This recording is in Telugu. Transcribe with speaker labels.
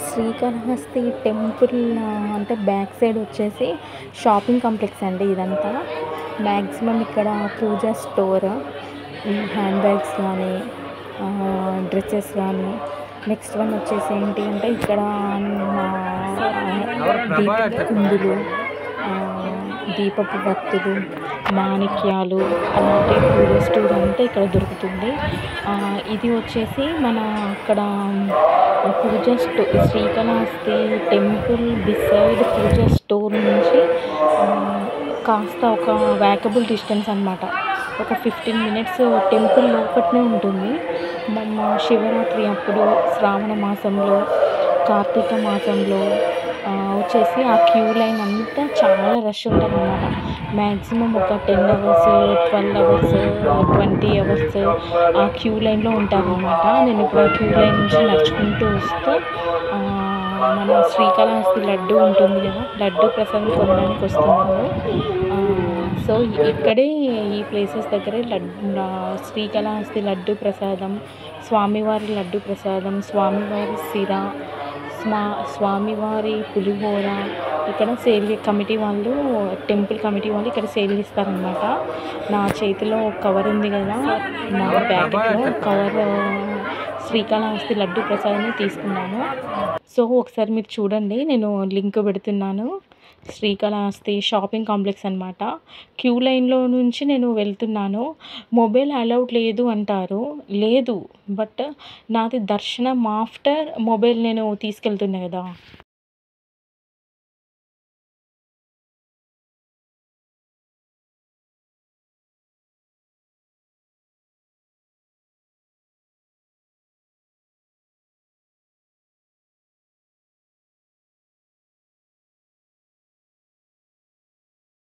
Speaker 1: శ్రీకాళహస్తి టెంపుల్ అంటే బ్యాక్ సైడ్ వచ్చేసి షాపింగ్ కాంప్లెక్స్ అండి ఇదంతా. మ్యాక్సిమం ఇక్కడ పూజా స్టోర్, హ్యాండ్ బ్యాగ్స్ కానీ, డ్రెస్సెస్ కానీ. నెక్స్ట్ వన్ వచ్చేసి ఏంటి అంటే ఇక్కడ దీపపు కుందులు, దీపపు వత్తులు, మాణిక్యాలు అలాంటి పూజ స్టోర్ అంతా ఇక్కడ దొరుకుతుంది. ఇది వచ్చేసి మన అక్కడ పూజ శ్రీకాళహస్తి టెంపుల్ బిసైడ్ పూజ స్టోర్ నుంచి కాస్త ఒక వాకబుల్ డిస్టెన్స్ అనమాట. ఒక 15 మినిట్స్ టెంపుల్ లోపట్నే ఉంటుంది. శివరాత్రి అప్పుడు, శ్రావణ మాసంలో, కార్తీక మాసంలో వచ్చేసి ఆ క్యూ లైన్ అంతా చాలా రష్ ఉంటుంది అన్నమాట. మ్యాక్సిమం ఒక 10 అవర్స్, 12 అవర్స్, 20 అవర్స్ ఆ క్యూ లైన్లో ఉంటారనమాట. నేను ఇప్పుడు ఆ క్యూ లైన్ నుంచి నడుచుకుంటూ వస్తూ మన శ్రీకాళహస్తి లడ్డు ఉంటుంది కదా, లడ్డు ప్రసాదం కొనడానికి వస్తున్నాను. సో ఇక్కడే ఈ ప్లేసెస్ దగ్గరే శ్రీకాళహస్తి లడ్డు ప్రసాదం, స్వామివారి లడ్డు ప్రసాదం, స్వామివారి సిర, స్వామివారి పులిహోర ఇక్కడ సేల్ కమిటీ వాళ్ళు, టెంపుల్ కమిటీ వాళ్ళు ఇక్కడ సేల్ ఇస్తారనమాట. నా చేతిలో కవర్ ఉంది కదా, నా ప్యాకెట్లో కవర్ శ్రీకాళహస్తి లడ్డు ప్రసాదాన్ని తీసుకున్నాను. సో ఒకసారి మీరు చూడండి, నేను లింక్ పెడుతున్నాను. శ్రీకాళహస్తి షాపింగ్ కాంప్లెక్స్ అనమాట. క్యూ లైన్లో నుంచి నేను వెళ్తున్నాను. మొబైల్ అలౌడ్ లేదు అంటారు. లేదు, బట్ నాది దర్శనం ఆఫ్టర్ మొబైల్ నేను తీసుకెళ్తున్నా కదా.